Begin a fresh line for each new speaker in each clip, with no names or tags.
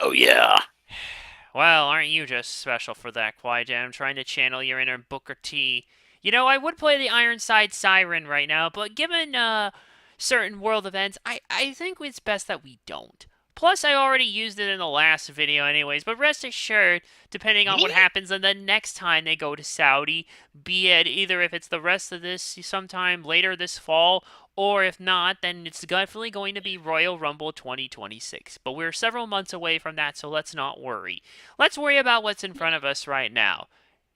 Oh, yeah.
Well, aren't you just special for that, Qui-Jam? Trying to channel your inner Booker T. You know, I would play the Ironside Siren right now, but given certain world events, I think it's best that we don't. Plus, I already used it in the last video anyways, but rest assured, depending on what happens and the next time they go to Saudi, be it either if it's the rest of this sometime later this fall, or if not, then it's definitely going to be Royal Rumble 2026. But we're several months away from that, so let's not worry. Let's worry about what's in front of us right now.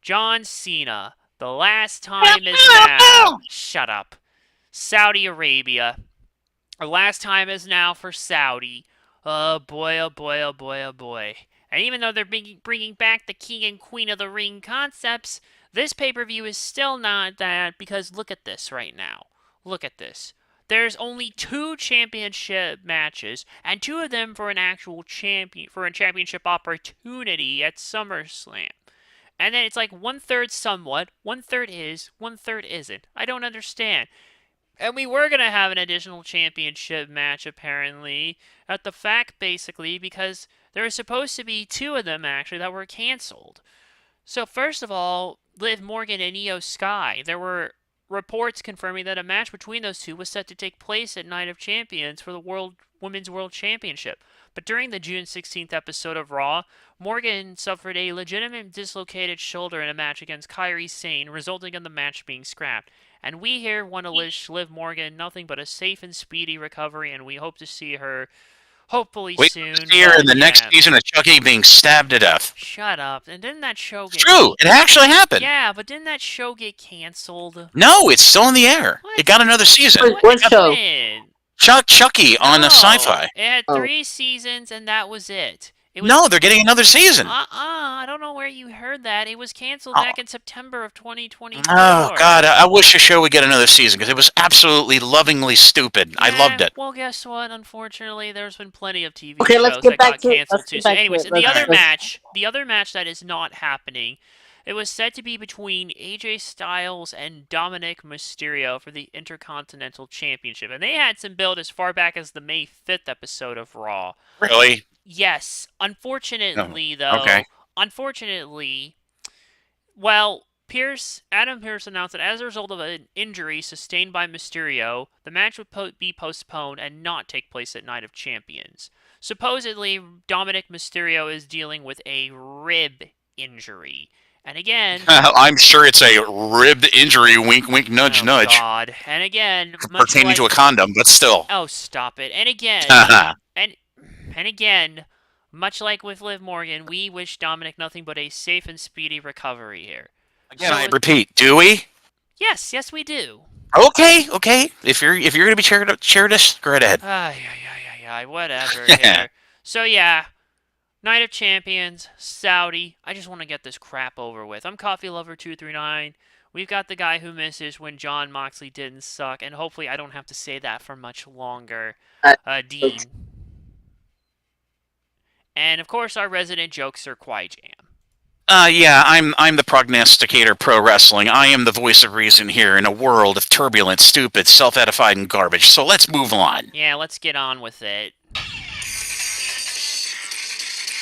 John Cena, the last time is now. Shut up. Saudi Arabia. The last time is now for Saudi. Oh boy, oh boy, oh boy, oh boy. And even though they're bringing back the King and Queen of the Ring concepts, this pay per view is still not that because look at this right now. Look at this. There's only two championship matches, and two of them for an actual championship opportunity at SummerSlam. And then it's like one third somewhat, one third is, one third isn't. I don't understand. And we were going to have an additional championship match, apparently, at the FAC, basically, because there were supposed to be two of them, actually, that were canceled. So, first of all, Liv Morgan and Io Sky, there were reports confirming that a match between those two was set to take place at Night of Champions for the Women's World Championship. But during the June 16th episode of Raw, Morgan suffered a legitimate dislocated shoulder in a match against Kairi Sane, resulting in the match being scrapped. And we here want to wish Liv Morgan nothing but a safe and speedy recovery, and we hope to see her hopefully
We
soon.
see her in
But
the next
yeah,
season of Chucky being stabbed to death.
shut up. And didn't that show
It's
get
true. It actually happened.
yeah, but didn't that show get canceled?
No, it's still in the air. It
What?
got another season.
What
It
What
got
show?
happened?
Chucky on a
No,
sci-fi.
it had
Oh,
3 seasons and that was it. It was
No, they're getting another season.
I don't know where you heard that. It was canceled
Oh,
back in September of
oh,
2024.
God, I wish the show would get another season because it was absolutely lovingly stupid. I
Yeah,
loved it.
well, guess what? Unfortunately, there's been plenty of TV
okay. Let's
shows
get
that
back
got
to it.
canceled
Let's
too.
get
So,
back to
anyways,
it.
the
Let's
other
let's.
match, the other match that is not happening, it was said to be between AJ Styles and Dominic Mysterio for the Intercontinental Championship, and they had some build as far back as the May 5th episode of Raw.
Really?
Yes,
No.
unfortunately,
Okay.
though, unfortunately, well, Adam Pierce announced that as a result of an injury sustained by Mysterio, the match would be postponed and not take place at Night of Champions. Supposedly, Dominic Mysterio is dealing with a rib injury. And again,
I'm sure it's a ribbed injury. Wink, wink, nudge,
oh
nudge.
god. And again, much
Pertaining to a
like
condom, but still.
oh stop it. And again,
Again,
and and again, much like with Liv Morgan, we wish Dominic nothing but a safe and speedy recovery here.
I
So,
repeat, do we?
yes, yes, we do.
Okay, okay. If you're gonna be share this, go right ahead.
Whatever here. So, yeah, Night of Champions, Saudi. I just want to get this crap over with. I'm Coffee Lover 239. We've got the guy who misses when John Moxley didn't suck, and hopefully I don't have to say that for much longer.
Uh,
Dean. And of course, our resident jokester, Qui-Jam.
Yeah, I'm the prognosticator pro wrestling. I am the voice of reason here in a world of turbulent, stupid, self-edified, and garbage. So let's move on.
Yeah, let's get on with it.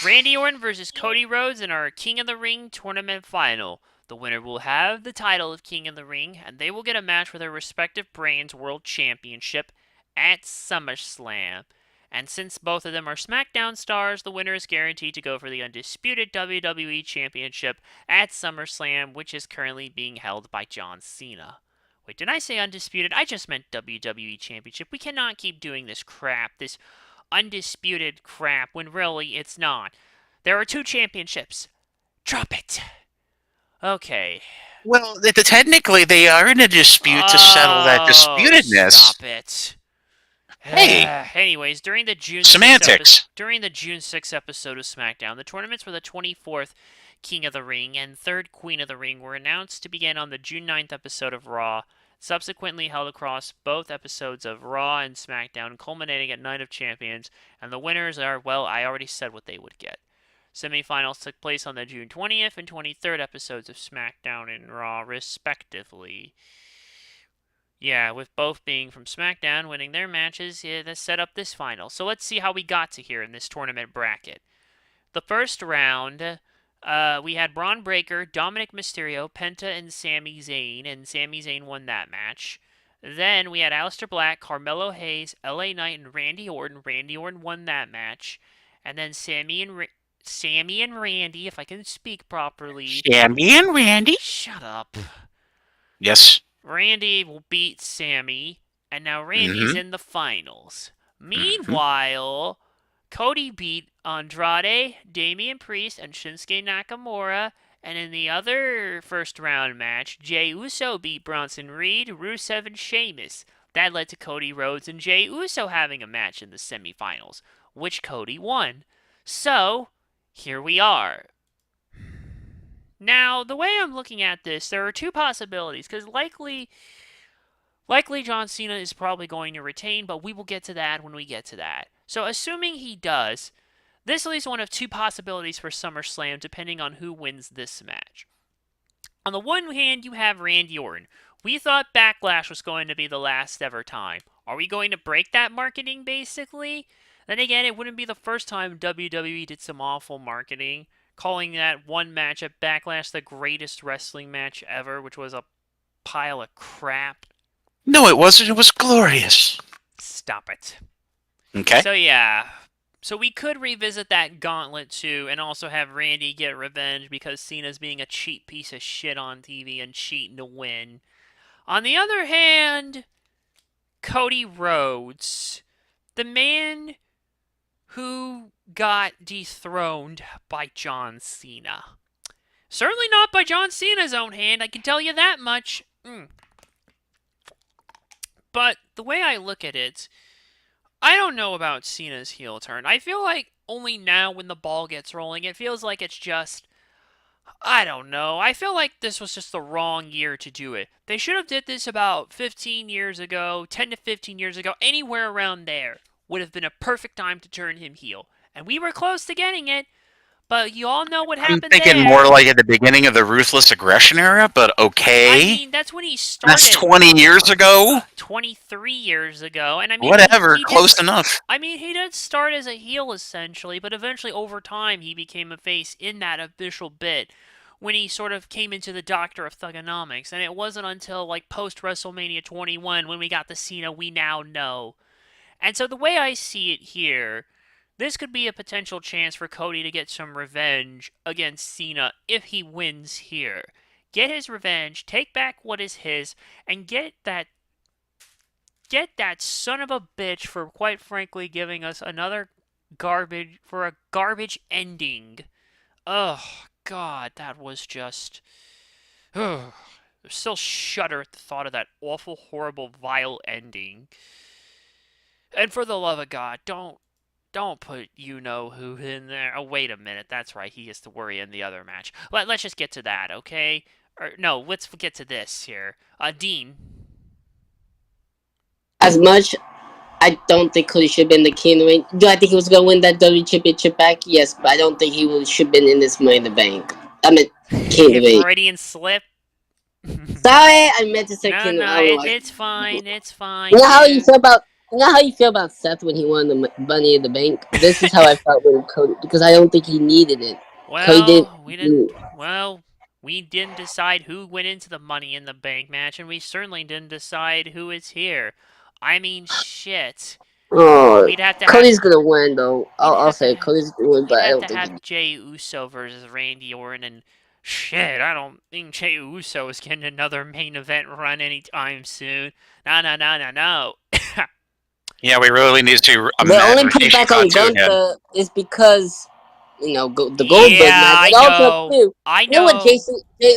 Randy Orton versus Cody Rhodes in our King of the Ring tournament final. The winner will have the title of King of the Ring, and they will get a match for their respective brands' World Championship at SummerSlam. And since both of them are SmackDown stars, the winner is guaranteed to go for the undisputed WWE Championship at SummerSlam, which is currently being held by John Cena. Wait, did I say undisputed? I just meant WWE Championship. We cannot keep doing this crap, this undisputed crap, when really it's not. There are two championships. Drop it. Okay.
Well, technically, they are in a dispute to settle that
Oh,
disputedness.
stop it.
Hey,
Anyways, during the
semantics.
June 6th episode of SmackDown, the tournaments for the 24th King of the Ring and 3rd Queen of the Ring were announced to begin on the June 9th episode of Raw, subsequently held across both episodes of Raw and SmackDown, culminating at Night of Champions, and the winners are, well, I already said what they would get. Semifinals took place on the June 20th and 23rd episodes of SmackDown and Raw, respectively. Yeah, with both being from SmackDown winning their matches, yeah, that set up this final. So let's see how we got to here in this tournament bracket. The first round, we had Braun Breaker, Dominic Mysterio, Penta, and Sami Zayn, and Sami Zayn won that match. Then we had Aleister Black, Carmelo Hayes, LA Knight, and Randy Orton. Randy Orton won that match. And then Sammy and Randy, if I can speak properly.
Shammy and Randy.
Shut up.
Yes.
Randy will beat Sammy, and now Randy's
Mm-hmm.
in the finals.
Mm-hmm.
Meanwhile, Cody beat Andrade, Damian Priest, and Shinsuke Nakamura. And in the other first round match, Jey Uso beat Bronson Reed, Rusev, and Sheamus. That led to Cody Rhodes and Jey Uso having a match in the semifinals, which Cody won. So, here we are. Now, the way I'm looking at this, there are two possibilities, because likely John Cena is probably going to retain, but we will get to that when we get to that. So, assuming he does, this leaves one of two possibilities for SummerSlam, depending on who wins this match. On the one hand, you have Randy Orton. We thought Backlash was going to be the last ever time. Are we going to break that marketing, basically? Then again, it wouldn't be the first time WWE did some awful marketing, calling that one match at Backlash the greatest wrestling match ever, which was a pile of crap.
No, it wasn't. It was glorious.
Stop it.
Okay.
So yeah. So we could revisit that gauntlet too, and also have Randy get revenge because Cena's being a cheap piece of shit on TV and cheating to win. On the other hand, Cody Rhodes, the man who got dethroned by John Cena. Certainly not by John Cena's own hand, I can tell you that much. But the way I look at it, I don't know about Cena's heel turn. I feel like only now when the ball gets rolling, it feels like it's just, I don't know. I feel like this was just the wrong year to do it. They should have did this about 15 years ago, 10 to 15 years ago, anywhere around there would have been a perfect time to turn him heel. And we were close to getting it, but you all know what
I'm
happened
thinking
there.
more like at the beginning of the Ruthless Aggression era, but okay.
I mean, that's when he started.
That's 20 years ago.
23 years ago, and I mean,
Whatever,
he
close
did,
enough.
I mean, he did start as a heel essentially, but eventually over time he became a face in that official bit when he sort of came into the Doctor of Thugonomics, and it wasn't until like post WrestleMania 21 when we got the Cena we now know. And so the way I see it here, this could be a potential chance for Cody to get some revenge against Cena if he wins here. Get his revenge, take back what is his, and get that son of a bitch for quite frankly giving us another garbage ending. Oh god, that was just I still shudder at the thought of that awful, horrible, vile ending. And for the love of God, don't put you know who in there. Oh wait a minute, that's right. He gets to worry in the other match. Let's just get to that, okay? Or no, let's get to this here. Dean.
As much, I don't think Cody should have been the king of the ring. Do I think he was going to win that WWE Championship back? Yes, but I don't think he should have been in this Money in the Bank. I mean, King of the Ring.
Freudian slip.
Sorry, I meant to say King of the Ring.
It's fine. It's fine.
You know how you feel about Seth when he won the Money in the Bank? This is how I felt with Cody, because I don't think he needed it.
Well, we didn't. Well, we didn't decide who went into the Money in the Bank match, and we certainly didn't decide who is here. I mean, shit.
Oh,
we'd have to
Cody's gonna win, though. I'll say Cody's gonna win, but I don't think.
We'd have to have Jey Uso versus Randy Orton, and shit, I don't think Jey Uso is getting another main event run anytime soon. No.
Yeah, we really need to.
The only payback on Gunther is because the Goldberg match.
I know.
You know what Jey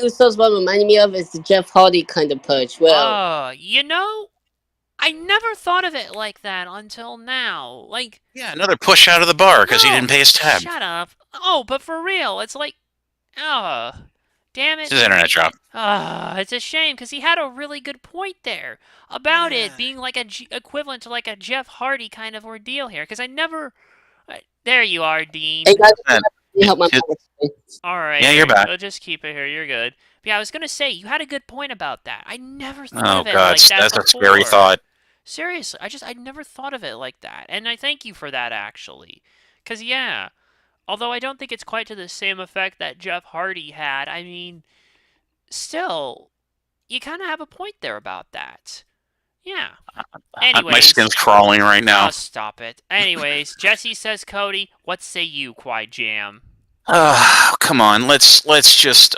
Uso's one reminded me of is the Jeff Hardy kind of push. Well,
I never thought of it like that until now. Like,
yeah, another push out of the bar because he didn't pay his tab.
Shut up. Oh, but for real, it's like, damn it.
It's his internet drop.
It's a shame because he had a really good point there about it being like equivalent to like a Jeff Hardy kind of ordeal here. Because I never. There you are, Dean.
Hey guys, help my
all right.
Yeah, you're back.
I'll just keep it here. You're good. But yeah, I was gonna say you had a good point about that. I never thought of it like that.
That's a scary thought.
Seriously, I never thought of it like that, and I thank you for that actually. Cause yeah, Although I don't think it's quite to the same effect that Jeff Hardy had. I mean, still, you kind of have a point there about that. Yeah.
My
Anyways,
skin's crawling right now.
oh, stop it. Anyways, Jesse says, Cody, what say you, Quiet Jam?
Come on, let's just.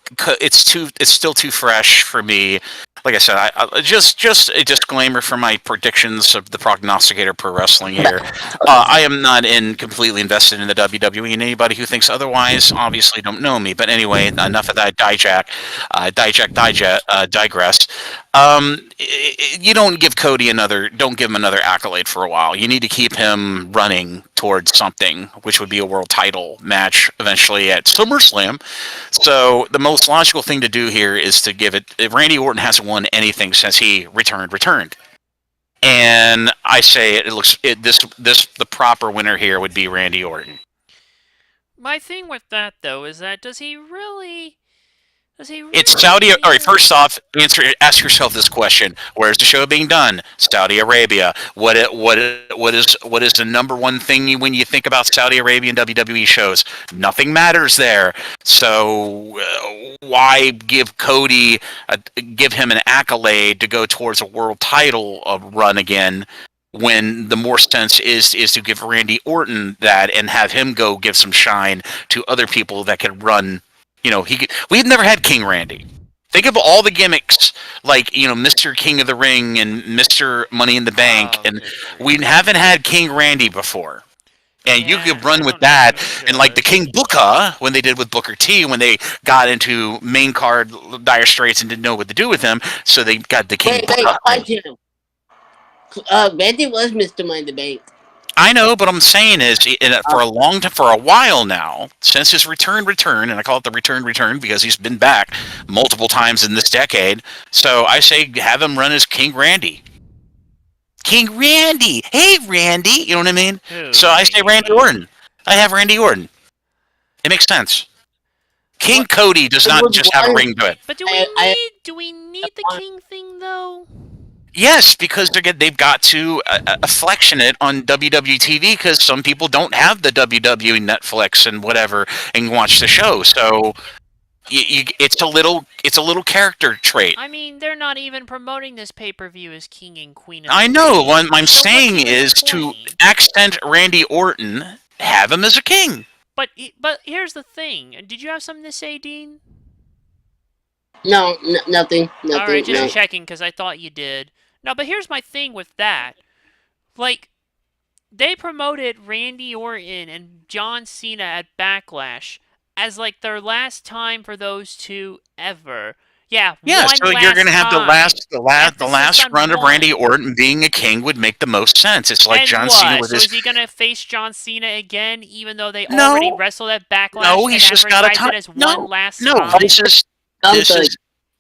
It's still too fresh for me. Like I said, I just a disclaimer for my predictions of the prognosticator pro wrestling here. I am not completely invested in the WWE, and anybody who thinks otherwise obviously don't know me. But anyway, enough of that digress. You don't give don't give him another accolade for a while. You need to keep him running towards something, which would be a world title match eventually at SummerSlam. So the most logical thing to do here is to give it. Randy Orton hasn't won anything since he returned, and I say the proper winner here would be Randy Orton.
My thing with that, though, is that does he really?
It's Saudi. All right. First off, ask yourself this question: where's the show being done? Saudi Arabia. What is the number one thing when you think about Saudi Arabian WWE shows? Nothing matters there. So why give him an accolade to go towards a world title run again? When the more sense is to give Randy Orton that and have him go give some shine to other people that can run. We've never had King Randy. Think of all the gimmicks, like Mr. King of the Ring and Mr. Money in the Bank, and we haven't had King Randy before. And you could run with that, and like the King Booker, when they did with Booker T, when they got into main card dire straits and didn't know what to do with him, so they got the King Booker.
Randy was Mr. Money in the Bank.
I know, but I'm saying is for a while now, since his return, and I call it the return because he's been back multiple times in this decade. So I say have him run as King Randy. King Randy, hey Randy, you know what I mean? So I say Randy Orton. I have Randy Orton. It makes sense. King Cody does not just have a ring to it.
But do we need the King thing though?
Yes, because they've got to flexion it on WWE TV because some people don't have the WWE Netflix and whatever and watch the show. So it's a little character trait.
I mean, they're not even promoting this pay-per-view as King and Queen.
I know. What I'm saying is to accent Randy Orton, have him as a king.
But here's the thing. Did you have something to say, Dean?
No, nothing.
All right, just checking because I thought you did. No, but here's my thing with that. Like, they promoted Randy Orton and John Cena at Backlash as, like, their last time for those two ever. Yeah,
so you're going to have the last run of Randy Orton being a king would make the most sense. It's like John Cena with his...
So is he going to face John Cena again, even though they already wrestled at Backlash? No,
he's just got a time.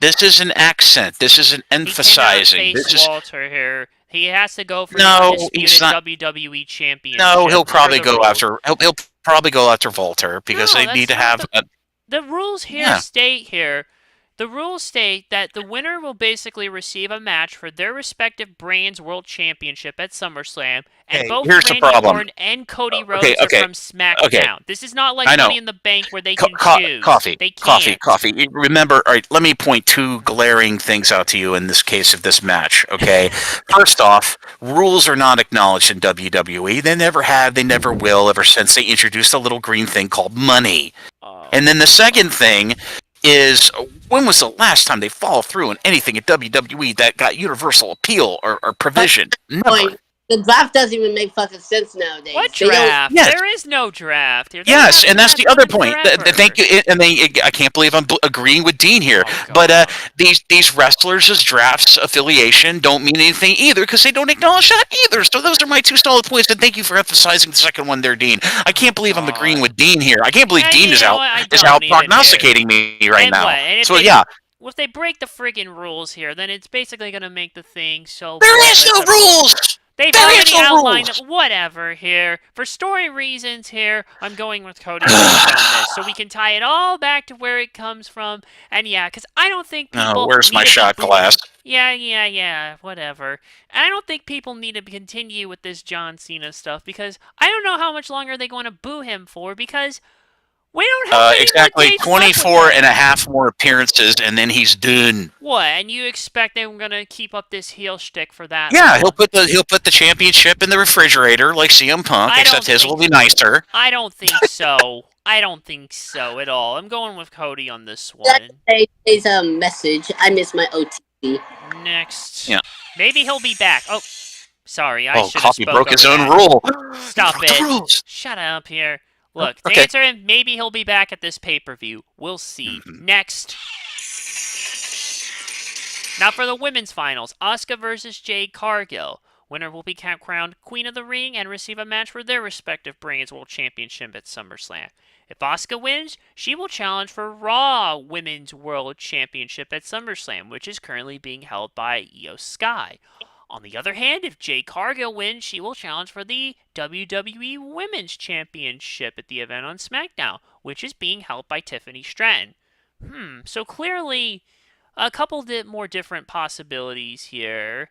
This is an accent. This is an emphasizing.
This is Walter here. He has to go for the undisputed WWE championship.
No, he'll probably go after. He'll probably go after Walter because they need to have.
The rules here state here. The rules state that the winner will basically receive a match for their respective brands' world championship at SummerSlam, and both Randy Orton and Cody Rhodes are from SmackDown. Okay. This is not like Money in the Bank where they can choose.
Coffee. Remember, all right, let me point two glaring things out to you in this case of this match, okay? First off, rules are not acknowledged in WWE. They never have, they never will, ever since they introduced a little green thing called money. And then the second thing is, when was the last time they followed through on anything at WWE that got universal appeal or provision? Never.
The draft doesn't even make fucking sense nowadays.
What draft? Yes. There is no draft.
Yes, and that's the other point. Thank you. And I can't believe I'm agreeing with Dean here. But these wrestlers' drafts affiliation don't mean anything either because they don't acknowledge that either. So those are my two solid points. And thank you for emphasizing the second one there, Dean. I can't believe I'm agreeing with Dean here. I can't believe Dean is out prognosticating me right now. So yeah.
Well, if they break the friggin' rules here, then it's basically going to make the thing so...
There is no rules!
They've already outlined whatever here. For story reasons here, I'm going with Cody on this. So we can tie it all back to where it comes from. And yeah, because I don't think people...
where's my shot glass?
Yeah, whatever. And I don't think people need to continue with this John Cena stuff because I don't know how much longer they're going to boo him for because we don't have many more
Exactly
dates left with
24 and a
him.
half more appearances, and then he's done.
What? And you expect they're going to keep up this heel shtick for that
Yeah,
long?
he'll put the championship in the refrigerator like CM Punk,
I
except
don't
his
think
will be nicer.
I don't think so. I don't think so at all. I'm going with Cody on this
That
one.
is a message. I miss my OTC.
Next.
Yeah.
Maybe he'll be back. Oh, sorry. I
Oh,
should have
Coffee
spoke
broke his
over
own
that.
rule.
Stop
Broke the
it.
rules.
Shut up here. Look, to
Okay.
answer him, maybe he'll be back at this pay-per-view. We'll see. Next. Now for the women's finals, Asuka versus Jade Cargill. Winner will be crowned Queen of the Ring and receive a match for their respective brands World Championship at SummerSlam. If Asuka wins, she will challenge for Raw Women's World Championship at SummerSlam, which is currently being held by Io Sky. On the other hand, if Jade Cargill wins, she will challenge for the WWE Women's Championship at the event on SmackDown, which is being held by Tiffany Stratton. So clearly a couple more different possibilities here.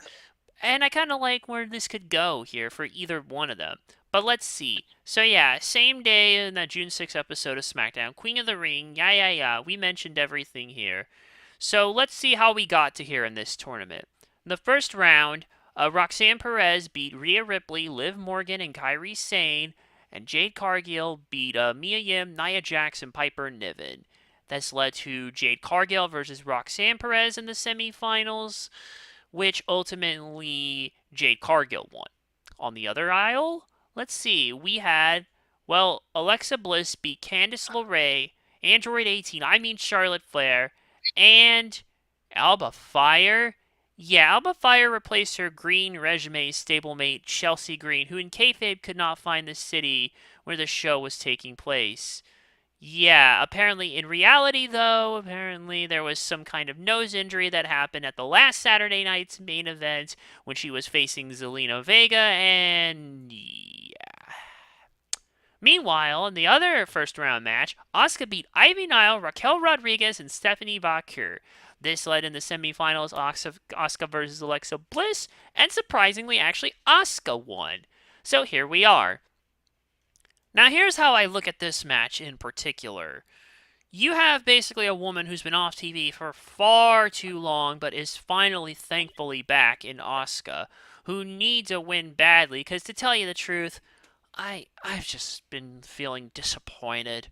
And I kind of like where this could go here for either one of them. But let's see. So yeah, same day in that June 6th episode of SmackDown, Queen of the Ring, yeah. We mentioned everything here. So let's see how we got to here in this tournament. In the first round, Roxanne Perez beat Rhea Ripley, Liv Morgan, and Kairi Sane. And Jade Cargill beat Mia Yim, Nia Jax, and Piper Niven. This led to Jade Cargill versus Roxanne Perez in the semifinals, which ultimately Jade Cargill won. On the other aisle, let's see, we had, well, Alexa Bliss beat Candice LeRae, Android 18, I mean Charlotte Flair, and Alba Fire. Yeah, Alba Fire replaced her Green resume stablemate Chelsea Green, who in kayfabe could not find the city where the show was taking place. Yeah, apparently in reality, though, apparently there was some kind of nose injury that happened at the last Saturday night's main event when she was facing Zelina Vega, and yeah. Meanwhile, in the other first round match, Asuka beat Ivy Nile, Raquel Rodriguez, and Stephanie Vaquer. This led in the semifinals Asuka versus Alexa Bliss, and surprisingly, actually, Asuka won. So here we are. Now, here's how I look at this match in particular. You have basically a woman who's been off TV for far too long, but is finally, thankfully, back in Asuka, who needs a win badly, because to tell you the truth, I've just been feeling disappointed.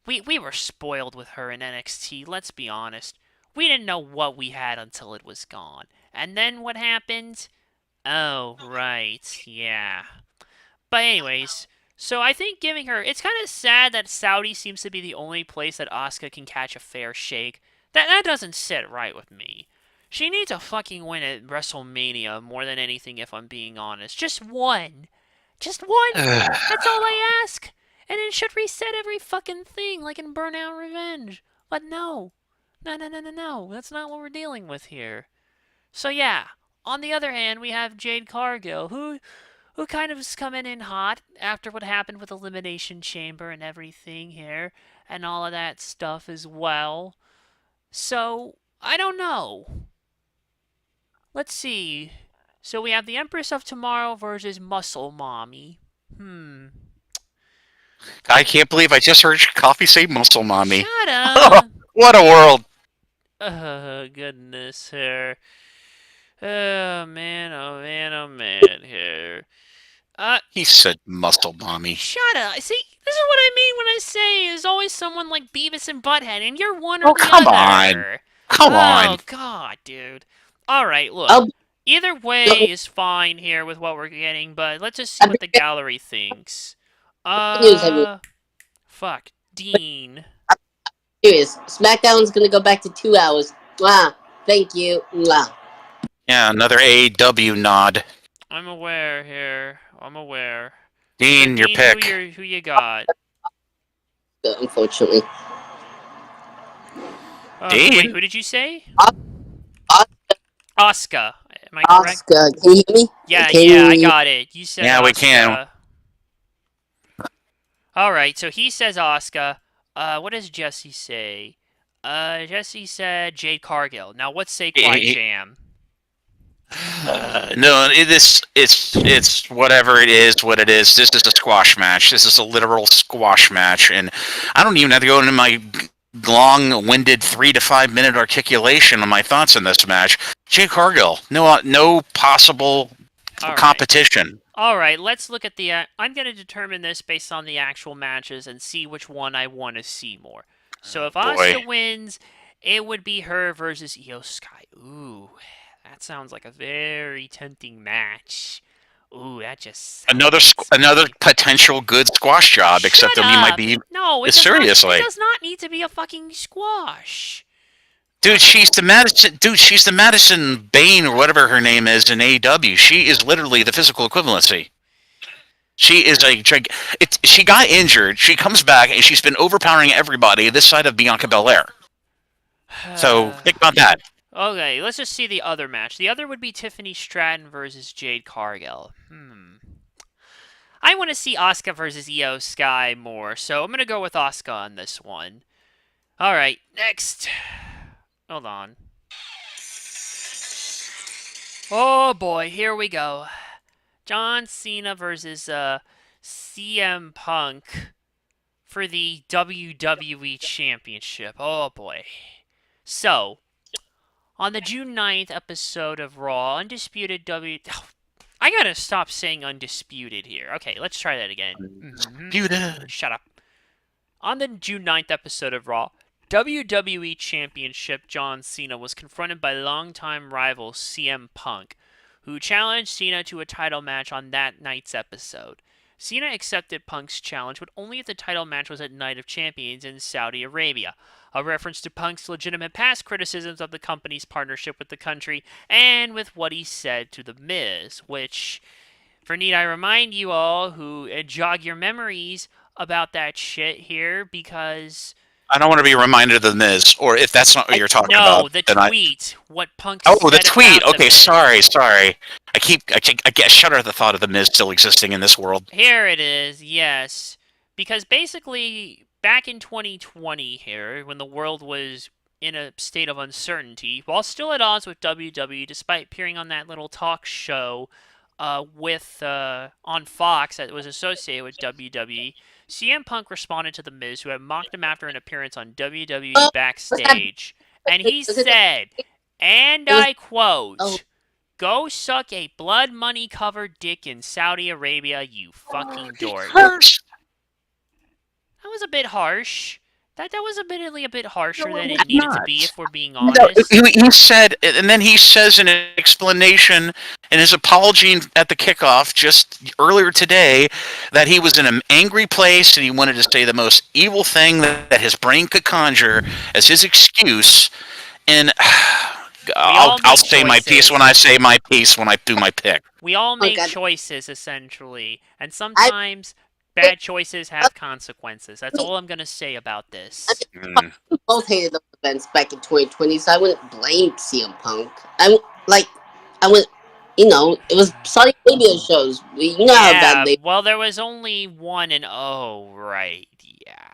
We were spoiled with her in NXT, let's be honest. We didn't know what we had until it was gone. And then what happened? Oh, right, yeah. But anyways, so I think giving her, it's kind of sad that Saudi seems to be the only place that Asuka can catch a fair shake. That doesn't sit right with me. She needs a fucking win at WrestleMania more than anything, if I'm being honest. Just one. Just one. That's all I ask. And it should reset every fucking thing, like in Burnout Revenge. But no. No. That's not what we're dealing with here. So yeah. On the other hand, we have Jade Cargill, who kind of is coming in hot after what happened with Elimination Chamber and everything here, and all of that stuff as well. So, I don't know. Let's see. So we have the Empress of Tomorrow versus Muscle Mommy.
I can't believe I just heard Coffee say muscle mommy.
Shut up.
What a world.
Oh, goodness here. Oh, man, here.
He said muscle mommy.
Shut up. See, this is what I mean when I say there's always someone like Beavis and Butthead, and you're one or the
come
other.
on. Come on.
Oh, God, dude. Alright, look.
I'll,
Either way is fine here with what we're getting, but let's just see what the gallery thinks.
news, everyone.
Fuck. Dean.
Serious. SmackDown's gonna go back to 2 hours. Wow. Thank you. Wow.
Yeah, another AW nod.
I'm aware here. I'm aware.
Dean,
So,
your pick.
Who you got?
Unfortunately.
Dean?
Who did you say?
Asuka.
Asuka. Am I correct?
Asuka. Can you hear me?
Yeah, I got it. You said
Yeah,
Asuka.
we can.
Alright, so he says Asuka. What does Jesse say? Jesse said Jade Cargill. Now, what's say Quiet Jam?
No, it's whatever it is, what it is. This is a squash match. This is a literal squash match, and I don't even have to go into my long-winded 3 to 5 minute articulation on my thoughts on this match. Jay Cargill, no possible
All right.
competition.
All right, let's look at the. I'm going to determine this based on the actual matches and see which one I want to see more. So if
Boy.
Asuka wins, it would be her versus Io Sky. Ooh, that sounds like a very tempting match. Ooh, that just
Another potential good squash job,
Shut
except that he might
up!
be
No,
seriously.
It does not need to be a fucking squash.
Dude, she's the Madison Bain or whatever her name is in AEW. She is literally the physical equivalency. She is she got injured. She comes back and she's been overpowering everybody this side of Bianca Belair. So think about that.
Okay, let's just see the other match. The other would be Tiffany Stratton versus Jade Cargill. I want to see Asuka versus Io Sky more, so I'm going to go with Asuka on this one. Alright, next. Hold on. Oh boy, here we go. John Cena versus CM Punk for the WWE Championship. Oh boy. So, on the June 9th episode of Raw, Undisputed I gotta stop saying undisputed here. Okay, let's try that again. Shut up. On the June 9th episode of Raw, WWE Championship John Cena was confronted by longtime rival CM Punk, who challenged Cena to a title match on that night's episode. Cena accepted Punk's challenge, but only if the title match was at Night of Champions in Saudi Arabia, a reference to Punk's legitimate past criticisms of the company's partnership with the country and with what he said to The Miz, which, for need I remind you all who jog your memories about that shit here, because...
I don't want to be reminded of the Miz, or if that's not what you're talking about.
No, the tweet. What Punk
said
the
tweet.
About
Okay,
the Miz.
sorry. I get shudder at the thought of the Miz still existing in this world.
Here it is, yes. Because basically, back in 2020 here, when the world was in a state of uncertainty, while still at odds with WWE, despite appearing on that little talk show on Fox that was associated with WWE, CM Punk responded to The Miz, who had mocked him after an appearance on WWE Backstage. And he said, and I quote, "Go suck a blood money covered dick in Saudi Arabia, you fucking dork." That was a bit harsh. That was admittedly a bit harsher than it needed to be, if we're being honest.
He said, and then he says in an explanation in his apology at the kickoff just earlier today that he was in an angry place and he wanted to say the most evil thing that his brain could conjure as his excuse. And I'll say my piece when I say my piece when I do my pick.
We all make choices, essentially, and sometimes bad choices have consequences. That's all I'm going to say about this.
We both hated those events back in 2020, so I wouldn't blame CM Punk. It was Saudi Arabia shows. You know how bad they...
Well, there was only 1-0, right, yeah.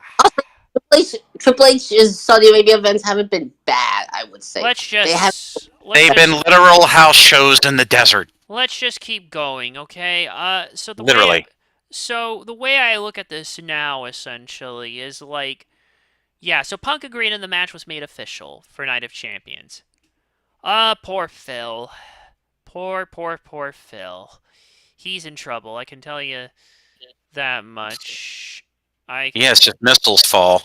Triple H's Saudi Arabia events haven't been bad, I would say.
They've been literal house shows in the desert.
Let's just keep going, okay?
Literally.
So the way I look at this now, essentially, is like, yeah, so Punk agreed and the match was made official for Night of Champions. Poor Phil. Poor Phil. He's in trouble, I can tell you that much.
Yes, just missiles fall.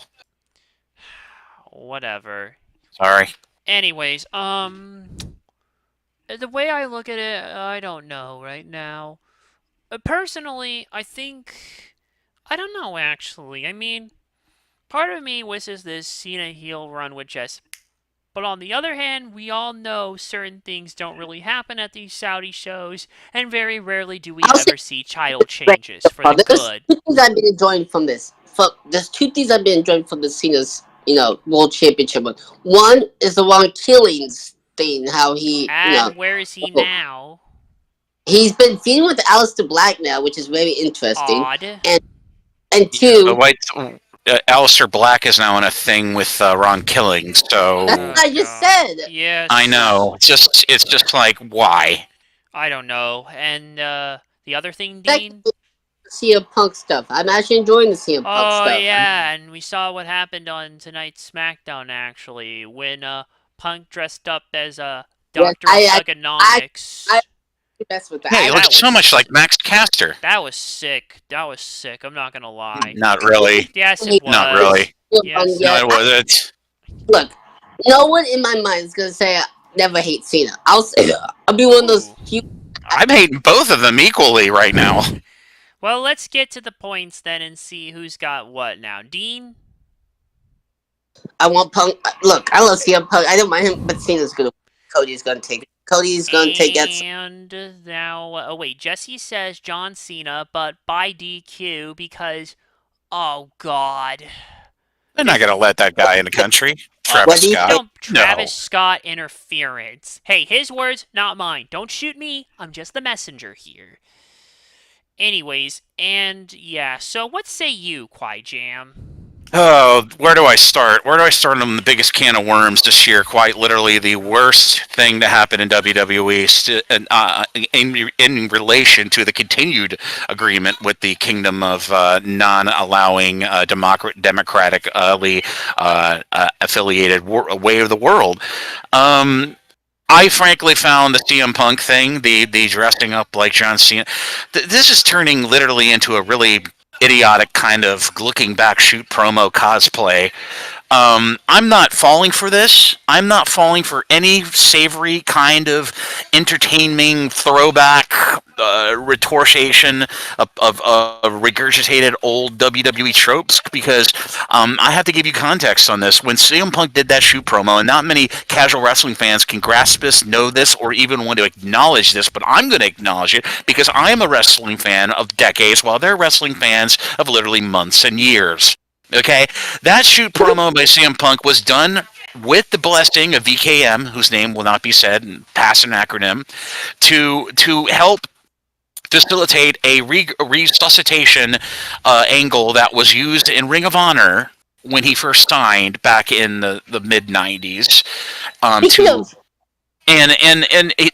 Whatever.
Sorry.
Anyways, the way I look at it, I don't know right now. Personally, I don't know, actually. I mean, part of me wishes this Cena heel run would just... But on the other hand, we all know certain things don't really happen at these Saudi shows, and very rarely do we ever see title changes for the good.
There's 2 things I've been enjoying from this. There's 2 things I've been enjoying from the Cena's, World Championship. One is the Ron Killings thing, how he...
And where is he now?
He's been feuding with Aleister Black now, which is very interesting.
Odd.
And 2...
Alistair Black is now in a thing with Ron Killing. So
That's what I just said.
Yes.
I know. It's just like why?
I don't know. And the other thing,
Like
Dean?
CM Punk stuff. I'm actually enjoying the CM Punk
Oh
stuff.
yeah, and we saw what happened on tonight's SmackDown actually when Punk dressed up as a
Yes,
Doctor of Thugonomics.
I mess with that.
Yeah, he
That
looks so
was-
much like Max Caster.
That was sick. That was sick. I'm not gonna lie.
Not really.
Yes, it was.
Not really.
Yes.
No, it wasn't.
Look, no one in my mind is gonna say I never hate Cena. I'll say that. I'll be one of those
Ooh.
few.
I'm hating both of them equally right now.
Well, let's get to the points then and see who's got what now. Dean?
I want Punk. Look, I love CM Punk. I don't mind him, but Cena's gonna. Cody's gonna take it. Cody's gonna take it.
And now, oh wait, Jesse says John Cena, but by DQ because, oh God.
They're not going to let that guy in the country.
What
Travis
do you
Scott.
No,
No.
Travis Scott interference. Hey, his words, not mine. Don't shoot me. I'm just the messenger here. Anyways, and yeah, so what say you, Kwai Jam?
Oh, where do I start? Where do I start on the biggest can of worms this year? Quite literally, the worst thing to happen in WWE in relation to the continued agreement with the Kingdom of non-allowing democratically affiliated way of the world. I frankly found the CM Punk thing, the dressing up like John Cena, this is turning literally into a really idiotic kind of looking back shoot promo cosplay. I'm not falling for this. I'm not falling for any savory kind of entertaining throwback retortion of regurgitated old WWE tropes because I have to give you context on this. When CM Punk did that shoot promo, and not many casual wrestling fans can grasp this, know this, or even want to acknowledge this, but I'm going to acknowledge it because I am a wrestling fan of decades while they're wrestling fans of literally months and years. Okay, that shoot promo by CM Punk was done with the blessing of VKM, whose name will not be said, and pass an acronym, to help facilitate a resuscitation angle that was used in Ring of Honor when he first signed back in the mid '90s. And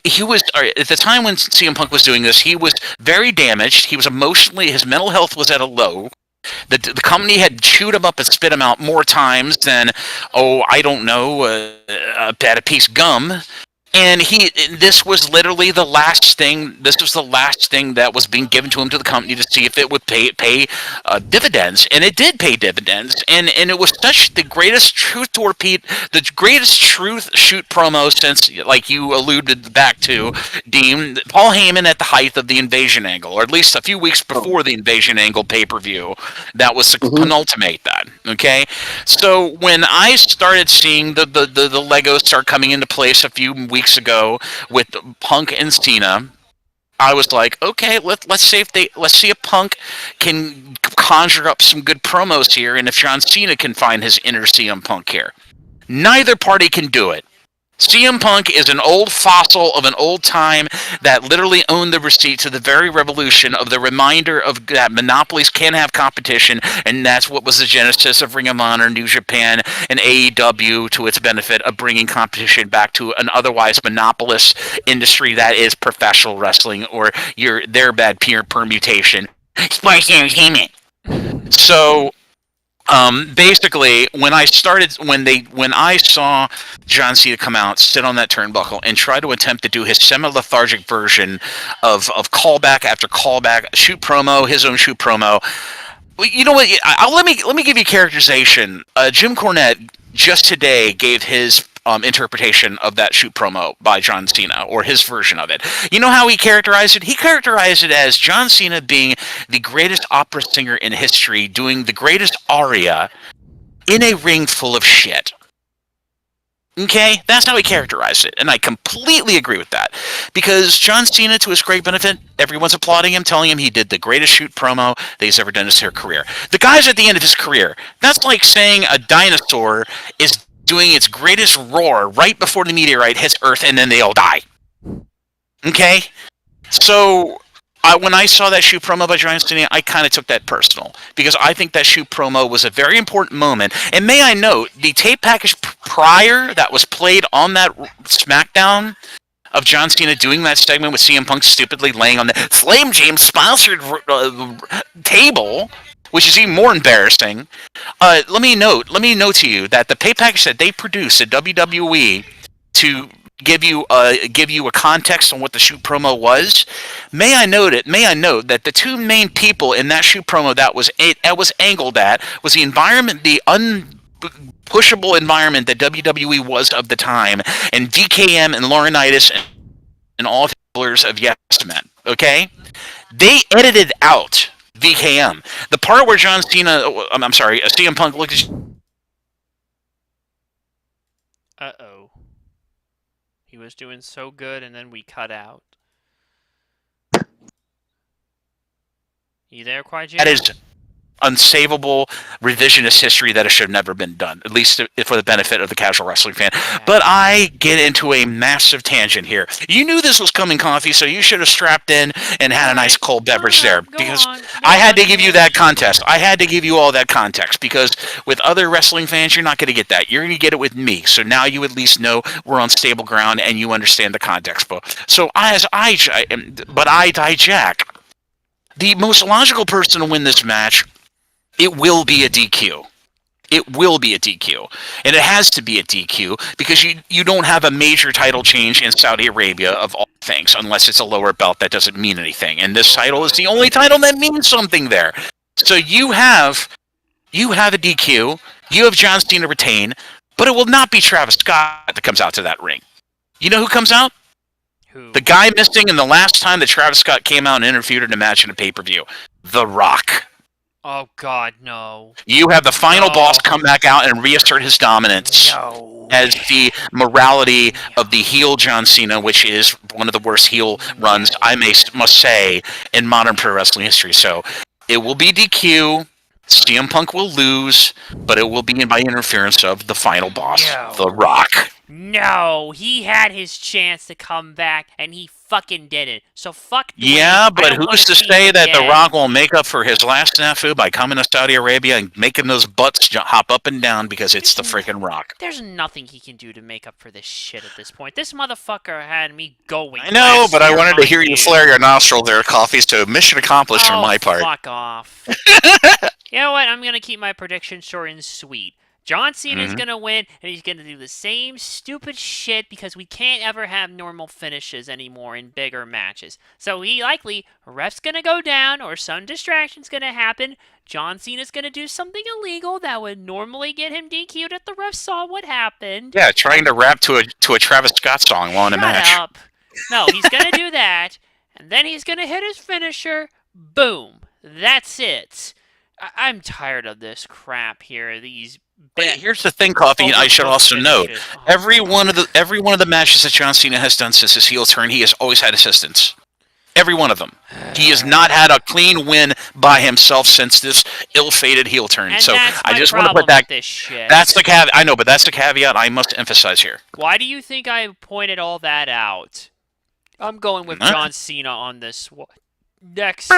he was at the time when CM Punk was doing this, he was very damaged. He was emotionally, his mental health was at a low. The company had chewed him up and spit him out more times than, I don't know, a piece of gum. And this was literally the last thing. This was the last thing that was being given to him to the company to see if it would pay dividends, and it did pay dividends. And it was such the greatest truth to repeat, the greatest truth shoot promo since, like you alluded back to, Dean, Paul Heyman at the height of the Invasion angle, or at least a few weeks before the Invasion angle pay-per-view. That was the penultimate. That okay. So when I started seeing the Legos start coming into place a few weeks ago with Punk and Cena, I was like, okay, let's see if Punk can conjure up some good promos here, and if John Cena can find his inner CM Punk here. Neither party can do it. CM Punk is an old fossil of an old time that literally owned the receipt to the very revolution of the reminder of that monopolies can have competition, and that's what was the genesis of Ring of Honor, New Japan, and AEW to its benefit of bringing competition back to an otherwise monopolist industry that is professional wrestling or their bad peer permutation. Sports entertainment. So basically, when I saw John Cena come out, sit on that turnbuckle, and try to attempt to do his semi-lethargic version of callback after callback, shoot promo, his own shoot promo. Well, you know what? Let me give you characterization. Jim Cornette just today gave his interpretation of that shoot promo by John Cena, or his version of it. You know how he characterized it? He characterized it as John Cena being the greatest opera singer in history, doing the greatest aria in a ring full of shit. Okay? That's how he characterized it, and I completely agree with that. Because John Cena, to his great benefit, everyone's applauding him, telling him he did the greatest shoot promo that he's ever done in his career. The guy's at the end of his career. That's like saying a dinosaur is doing its greatest roar right before the meteorite hits Earth, and then they all die. Okay? So, when I saw that shoot promo by John Cena, I kind of took that personal because I think that shoot promo was a very important moment. And may I note, the tape package prior that was played on that SmackDown of John Cena doing that segment with CM Punk stupidly laying on the Flame James sponsored table, which is even more embarrassing. Let me note to you that the pay package that they produced at WWE to give you a context on what the shoot promo was. May I note that the two main people in that shoot promo that was angled at was the environment, the pushable environment that WWE was of the time, and DKM and Laurinaitis and all the pillars of Yes Men. Okay, they edited out VKM. The part where John Cena, I'm sorry, CM Punk looked at.
Uh-oh. He was doing so good, and then we cut out. You there, Qui-Jam?
That is unsavable revisionist history that should have never been done, at least for the benefit of the casual wrestling fan. Yeah. But I get into a massive tangent here. You knew this was coming, Coffee, so you should have strapped in and had a nice cold beverage there, because I had to give you that context. I had to give you all that context, because with other wrestling fans, you're not going to get that. You're going to get it with me. So now you at least know we're on stable ground and you understand the context. So I hijack. The most logical person to win this match, it will be a DQ. It will be a DQ. And it has to be a DQ because you don't have a major title change in Saudi Arabia of all things, unless it's a lower belt that doesn't mean anything. And this title is the only title that means something there. So you have a DQ, you have John Cena retain, but it will not be Travis Scott that comes out to that ring. You know who comes out?
Who? The
guy missing in the last time that Travis Scott came out and interfered in a match in a pay-per-view. The Rock.
Oh, God, no.
You have the final boss come back out and reassert his dominance as the morality of the heel John Cena, which is one of the worst heel runs, I must say, in modern pro wrestling history. So it will be DQ. CM Punk will lose, but it will be by interference of the final boss, The Rock.
No, he had his chance to come back, and he fucking didn't. So fuck Dwayne.
Yeah, but who's to say that The Rock will make up for his last snafu by coming to Saudi Arabia and making those butts hop up and down because it's the freaking Rock?
There's nothing he can do to make up for this shit at this point. This motherfucker had me going.
I know, but I wanted to hear you flare your nostril there, Coffee, so mission accomplished from my part.
Fuck off. You know what? I'm going to keep my prediction short and sweet. John Cena's going to win, and he's going to do the same stupid shit because we can't ever have normal finishes anymore in bigger matches. So ref's going to go down, or some distraction's going to happen. John Cena's going to do something illegal that would normally get him DQ'd if the ref saw what happened.
Yeah, trying to rap to a Travis Scott song while in a match.
Shut up. No, he's going to do that, and then he's going to hit his finisher. Boom. That's it. I'm tired of this crap here.
But here's the thing, Coffee. I should also note every one of the matches that John Cena has done since his heel turn, he has always had assistance. Every one of them. He has not had a clean win by himself since this ill-fated heel turn.
And
so
that's
I just
want
to put that.
This shit.
That's the caveat. I know, but that's the caveat I must emphasize here.
Why do you think I pointed all that out? I'm going with John Cena on this one. Next.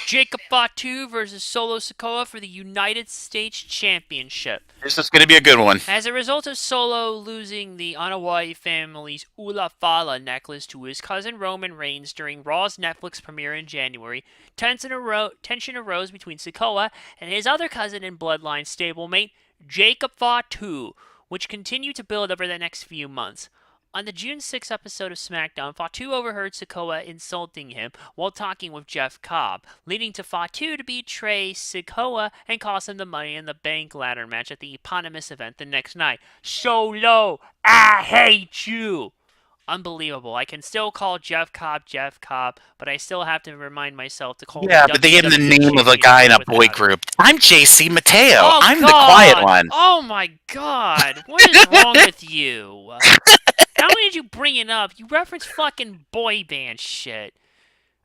Jacob Fatu versus Solo Sikoa for the United States Championship.
This is going to be a good one.
As a result of Solo losing the Anoa'i family's Ula Fala necklace to his cousin Roman Reigns during Raw's Netflix premiere in January, tension arose between Sikoa and his other cousin and bloodline stablemate, Jacob Fatu, which continued to build over the next few months. On the June 6 episode of SmackDown, Fatu overheard Sikoa insulting him while talking with Jeff Cobb, leading to Fatu to betray Sikoa and cost him the Money in the Bank ladder match at the eponymous event the next night. Solo, I hate you! Unbelievable. I can still call Jeff Cobb, but I still have to remind myself to call him.
Yeah, but they gave him the name of a guy in a boy group. I'm JC Mateo.
Oh,
I'm
God.
the quiet one.
Oh my God. What is wrong with you? Not only did you bring it up, you reference fucking boy band shit.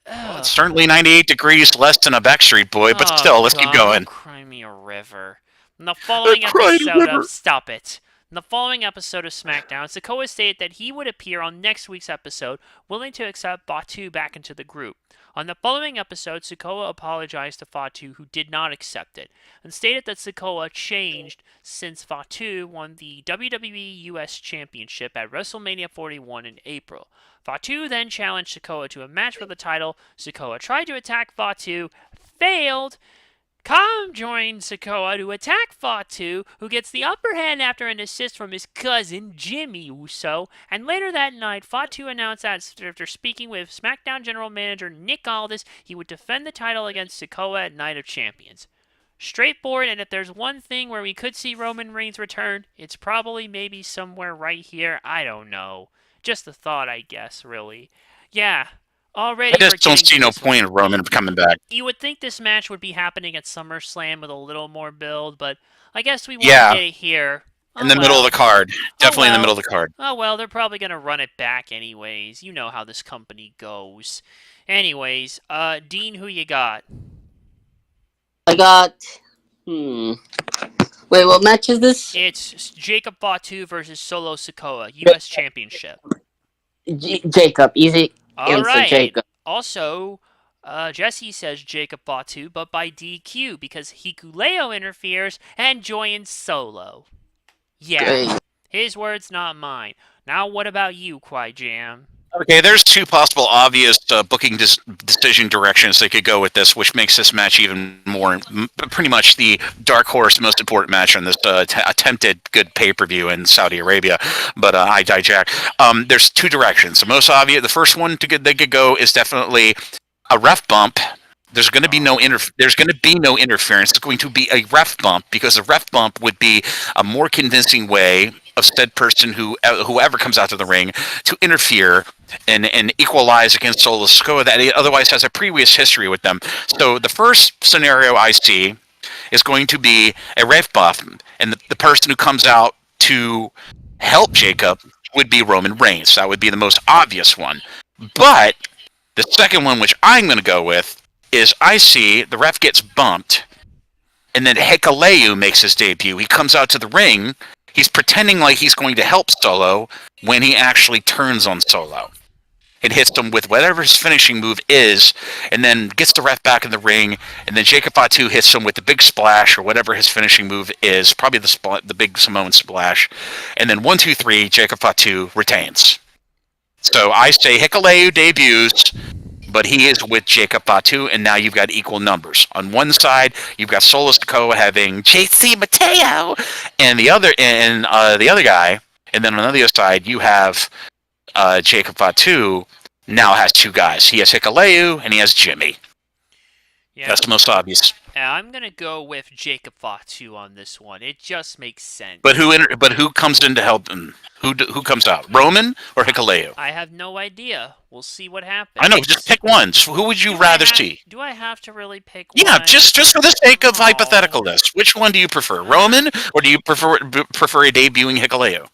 Well, it's certainly 98 degrees less than a Backstreet Boy, but still, let's keep going.
Cry me a river. In the following episode of Stop It, In the following episode of SmackDown, Sikoa stated that he would appear on next week's episode, willing to accept Batu back into the group. On the following episode, Sikoa apologized to Fatu, who did not accept it, and stated that Sikoa changed since Fatu won the WWE US Championship at WrestleMania 41 in April. Fatu then challenged Sikoa to a match for the title. Sikoa tried to attack Fatu, failed. Kam joined Sikoa to attack Fatu, who gets the upper hand after an assist from his cousin, Jimmy Uso. And later that night, Fatu announced that after speaking with SmackDown General Manager Nick Aldis, he would defend the title against Sikoa at Night of Champions. Straightforward, and if there's one thing where we could see Roman Reigns return, it's probably maybe somewhere right here. I don't know. Just a thought, I guess, really. Yeah, already
I just don't see no point in Roman coming back.
You would think this match would be happening at SummerSlam with a little more build, but I guess we won't get it here.
In the middle of the card. Definitely in the middle of the card.
Oh, well, they're probably going to run it back anyways. You know how this company goes. Anyways, Dean, who you got?
I got... Wait, what match is this?
It's Jacob Fatu versus Solo Sikoa, U.S. Championship.
Jacob, easy answer,
Alright.
Jacob.
Also, Jesse says Jacob Fatu, but by DQ, because Hikuleo interferes and joins Solo. Yeah,
Great.
his words, not mine. Now, what about you, Kwai Jam?
Okay, there's two possible obvious booking decision directions they could go with this, which makes this match even more, pretty much the dark horse, most important match on this attempted good pay-per-view in Saudi Arabia. But I digress. There's two directions. The most obvious, the first one they could go is definitely a ref bump. There's going to be no interference. It's going to be a ref bump, because a ref bump would be a more convincing way of said person, whoever comes out to the ring, to interfere and equalize against Solo Sikoa that otherwise has a previous history with them. So the first scenario I see is going to be a ref buff, and the person who comes out to help Jacob would be Roman Reigns. That would be the most obvious one. But the second one, which I'm going to go with, is I see the ref gets bumped, and then Hikuleo makes his debut. He comes out to the ring. He's pretending like he's going to help Solo when he actually turns on Solo and hits him with whatever his finishing move is, and then gets the ref back in the ring, and then Jacob Fatu hits him with the big splash or whatever his finishing move is, probably the big Samoan splash, and then 1, 2, 3, Jacob Fatu retains. So I say Hikuleo debuts, but he is with Jacob Fatu, and now you've got equal numbers. On one side, you've got Solo Sikoa having JC Mateo, and the other guy, and then on the other side, you have Jacob Fatu now has two guys. He has Hikuleo, and he has Jimmy. Yeah. That's the most obvious.
I'm gonna go with Jacob Fatu on this one. It just makes sense.
But who comes in to help him? Who comes out? Roman or Hikuleo?
I have no idea. We'll see what happens.
I know. Just pick one. Who would you rather see?
Do I have to really pick one?
Yeah, just for the sake of hypotheticalness. Which one do you prefer, Roman, or do you prefer a debuting Hikuleo?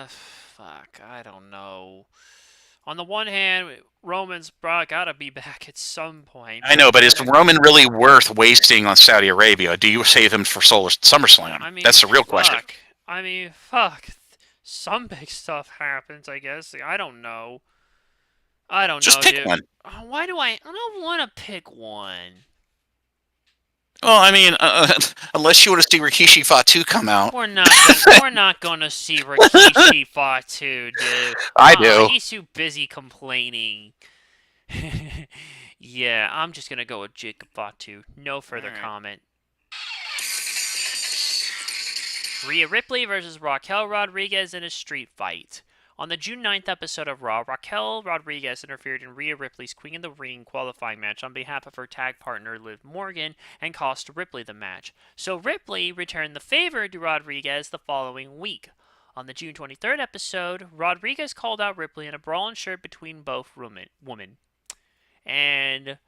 Fuck. I don't know. On the one hand, Roman's gotta be back at some point.
I know, but is Roman really worth wasting on Saudi Arabia? Do you save him for SummerSlam?
I mean,
that's the real question.
I mean, fuck. Some big stuff happens, I guess. I don't know.
Just pick one.
Why do I don't want to pick one.
Well, I mean, unless you want to see Rikishi Fatu come out.
We're not gonna see Rikishi Fatu, dude.
I do.
He's too busy complaining. Yeah, I'm just gonna go with Jacob Fatu. No further comment. Rhea Ripley versus Raquel Rodriguez in a street fight. On the June 9th episode of Raw, Raquel Rodriguez interfered in Rhea Ripley's Queen of the Ring qualifying match on behalf of her tag partner Liv Morgan and cost Ripley the match. So Ripley returned the favor to Rodriguez the following week. On the June 23rd episode, Rodriguez called out Ripley in a brawl shirt between both women. And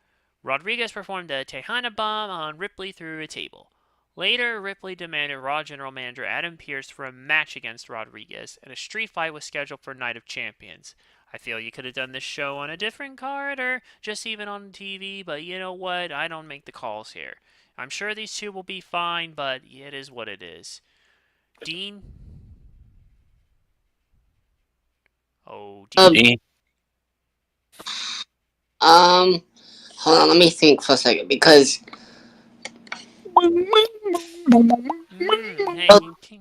Rodriguez performed a Tejana bomb on Ripley through a table. Later, Ripley demanded Raw General Manager Adam Pearce for a match against Rodriguez, and a street fight was scheduled for Night of Champions. I feel you could have done this show on a different card, or just even on TV, but you know what? I don't make the calls here. I'm sure these two will be fine, but it is what it is. Dean? Oh,
Um,
dear.
hold on, let me think for a second because
Hey, you can...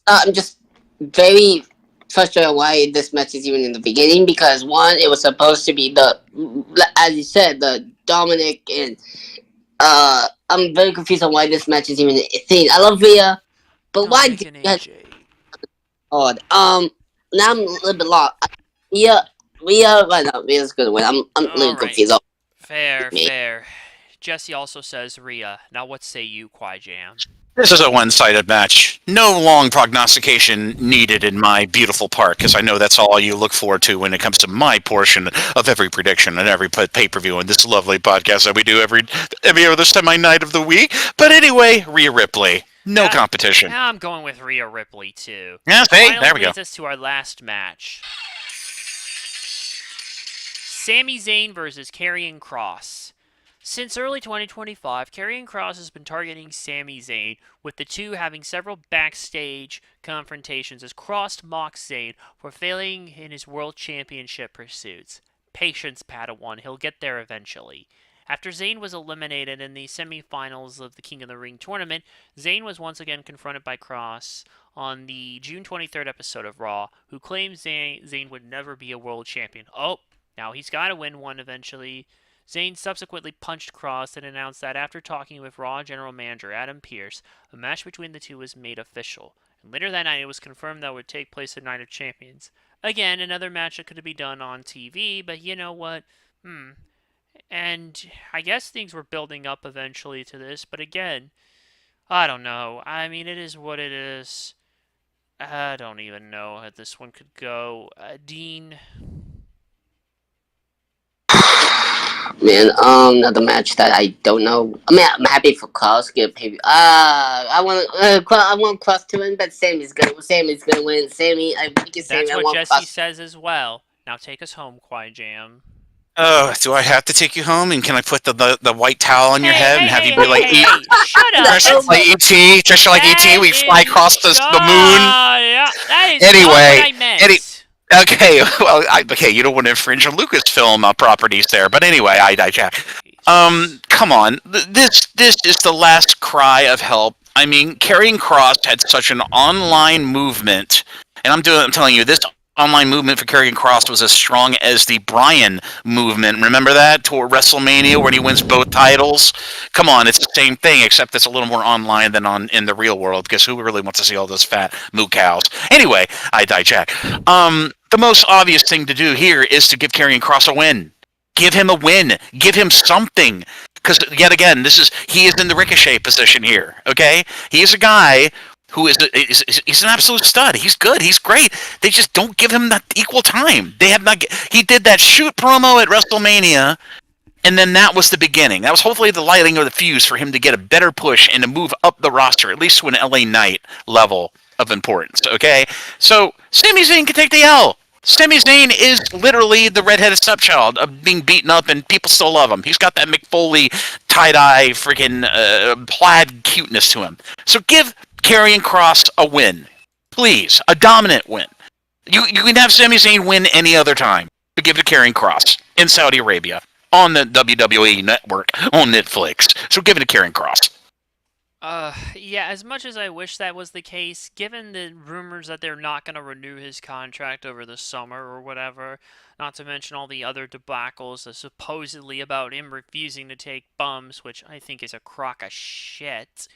I'm just very frustrated why this match is even in the beginning. Because one, it was supposed to be as you said, the Dominic and I'm very confused on why this match is even a thing. I love Rhea, but why
Dominic
did
and
you have
AJ.
odd? Now I'm a little bit lost. Rhea, right now, Rhea's gonna win. I'm a little
Alright.
confused. Oh,
Fair,
me.
fair. Jesse also says Rhea. Now what say you, Jam?
This is a one-sided match. No long prognostication needed in my beautiful part, because I know that's all you look forward to when it comes to my portion of every prediction and every pay-per-view on this lovely podcast that we do every other semi-night of the week. But anyway, Rhea Ripley, no
Yeah,
competition.
I'm going with Rhea Ripley too.
Yeah,
Which
hey,
finally
there we go.
leads us to our last match. Sami Zayn versus Karrion Kross. Since early 2025, Karrion Kross has been targeting Sami Zayn, with the two having several backstage confrontations as Kross mocks Zayn for failing in his world championship pursuits. Patience, Padawan, he'll get there eventually. After Zayn was eliminated in the semi-finals of the King of the Ring tournament, Zayn was once again confronted by Kross on the June 23rd episode of Raw, who claimed Zayn would never be a world champion. Oh, now he's got to win one eventually. Zayn subsequently punched Kross and announced that after talking with Raw General Manager Adam Pearce, a match between the two was made official. And later that night, it was confirmed that it would take place at Night of Champions. Again, another match that could be done on TV, but you know what? And I guess things were building up eventually to this, but again, I don't know. I mean, it is what it is. I don't even know how this one could go. Dean.
Man, another match that I don't know. I mean, I'm happy for Klaus to get pay. I want Klaus to win, but Sammy's gonna win. I pick Sammy.
That's
I
what
want
Jesse
Klaus.
says as well. Now take us home, Jam.
Oh, do I have to take you home? And can I put the white towel on your
Hey,
head and
hey,
have you
hey,
be
hey,
like
hey, hey! Shut up!
Trisha
That's
like ET? Trisha like ET?
that
We fly
is
across the moon.
yeah, that is not what
Anyway,
I meant.
okay, well, okay, you don't want to infringe on Lucasfilm properties there, but anyway, I digest.
Jesus.
Come on, this is the last cry of help. I mean, Karrion Kross had such an online movement, and I'm telling you, this online movement for Karrion Kross was as strong as the Bryan movement. Remember that toward WrestleMania when he wins both titles? Come on, it's the same thing, except it's a little more online than in the real world. Because who really wants to see all those fat moo cows? Anyway, I digest. The most obvious thing to do here is to give Karrion Kross a win. Give him a win. Give him something. Because yet again, he is in the Ricochet position here. Okay, he is a guy who he's an absolute stud. He's good. He's great. They just don't give him that equal time. They have not. He did that shoot promo at WrestleMania, and then that was the beginning. That was hopefully the lighting of the fuse for him to get a better push and to move up the roster, at least to an LA Knight level of importance. Okay, so Sami Zayn can take the L. Sami Zayn is literally the redheaded stepchild of being beaten up, and people still love him. He's got that Mick Foley tie-dye freaking plaid cuteness to him. So give Karrion Kross a win, please, a dominant win. You can have Sami Zayn win any other time, but give it to Karrion Kross in Saudi Arabia on the WWE network on Netflix. So give it to Karrion Kross.
Yeah, as much as I wish that was the case, given the rumors that they're not going to renew his contract over the summer or whatever, not to mention all the other debacles supposedly about him refusing to take bumps, which I think is a crock of shit.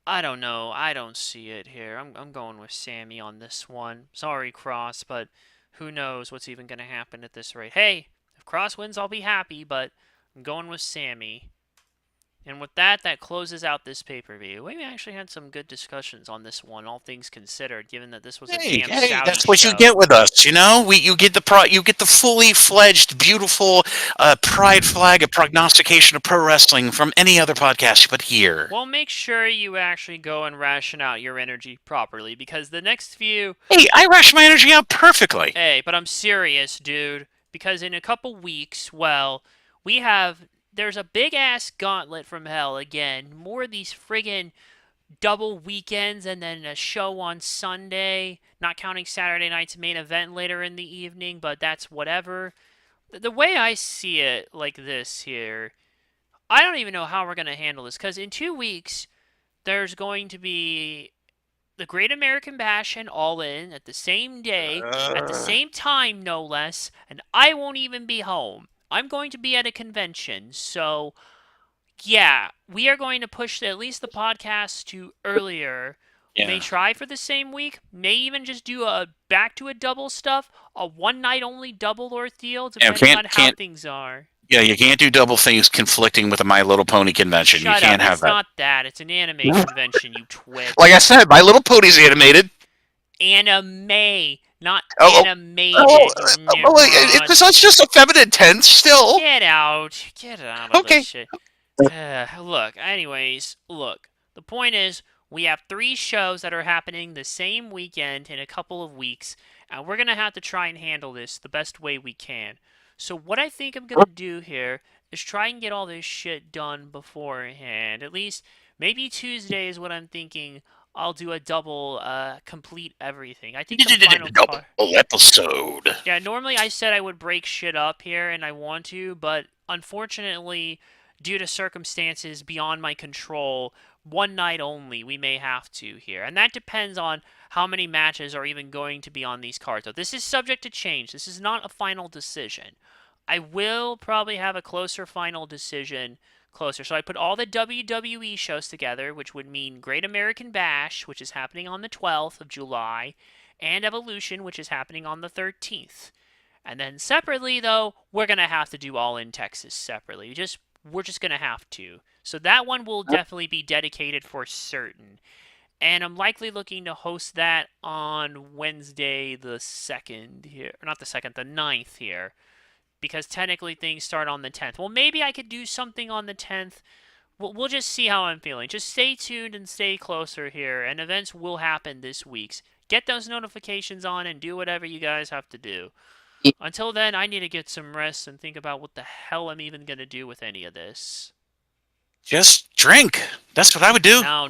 I don't know. I don't see it here. I'm going with Sammy on this one. Sorry, Cross, but who knows what's even going to happen at this rate. Hey, if Cross wins, I'll be happy, but I'm going with Sammy. And with that, that closes out this pay-per-view. We actually had some good discussions on this one, all things considered, given that this was a damn Saudi
That's what
show.
you get with us, you know. You get the fully fledged, beautiful pride flag of prognostication of pro wrestling from any other podcast, but here.
Well, make sure you actually go and ration out your energy properly, because the next few...
Hey, I ration my energy out perfectly.
Hey, but I'm serious, dude. Because in a couple weeks, well, there's a big-ass gauntlet from hell again. More of these friggin' double weekends and then a show on Sunday, not counting Saturday night's main event later in the evening, but that's whatever. The way I see it like this here, I don't even know how we're going to handle this because in 2 weeks, there's going to be the Great American Bash and All In at the same day, at the same time, no less, and I won't even be home. I'm going to be at a convention, so yeah, we are going to push at least the podcast to earlier. May
Yeah.
try for the same week. May even just do a back to a double stuff, a one night only double or deal,
Yeah,
depending on how things are.
Yeah, you can't do double things conflicting with a My Little Pony convention. You
Shut up!
can't have
It's
that.
not that. It's an anime convention. You twit.
Like I said, My Little Pony's animated.
Anime, not
Oh,
animated. You nimrod.
That's just a feminine tense still.
Get out. Get out of
Okay.
this shit. Look, anyways, look. The point is, we have 3 shows that are happening the same weekend in a couple of weeks, and we're going to have to try and handle this the best way we can. So what I think I'm going to do here is try and get all this shit done beforehand. At least, maybe Tuesday is what I'm thinking. I'll do a double, complete everything. I think the final
Double
part...
episode.
Yeah, normally I said I would break shit up here, and I want to, but unfortunately, due to circumstances beyond my control, one night only, we may have to here. And that depends on how many matches are even going to be on these cards. So this is subject to change. This is not a final decision. I will probably have a closer final decision closer. So I put all the WWE shows together, which would mean Great American Bash, which is happening on the 12th of July, and Evolution, which is happening on the 13th. And then separately, though, we're going to have to do All in Texas separately. We're just going to have to. So that one will definitely be dedicated for certain. And I'm likely looking to host that on Wednesday the 2nd here. Or not the 2nd, the 9th here. Because technically things start on the 10th. Well, maybe I could do something on the 10th. We'll just see how I'm feeling. Just stay tuned and stay closer here. And events will happen this week. Get those notifications on and do whatever you guys have to do. Until then, I need to get some rest and think about what the hell I'm even going to do with any of this.
Just drink. That's what I would do.
No.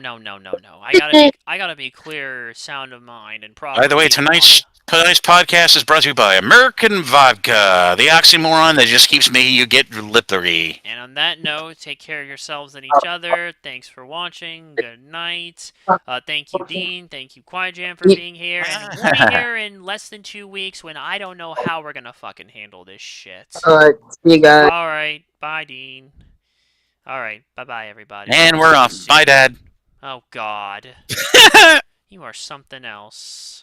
I gotta be clear, sound of mind, and proper.
By the way, tonight's podcast is brought to you by American Vodka, the oxymoron that just keeps making you get lippery.
And on that note, take care of yourselves and each other. Thanks for watching. Good night. Thank you, Dean. Thank you, QuiJam, for being here. And we'll be here in less than 2 weeks when I don't know how we're gonna fucking handle this shit.
See you guys.
Alright, bye, Dean. Alright, bye-bye, everybody.
And we're off. Bye, Dad.
Oh, God. You are something else.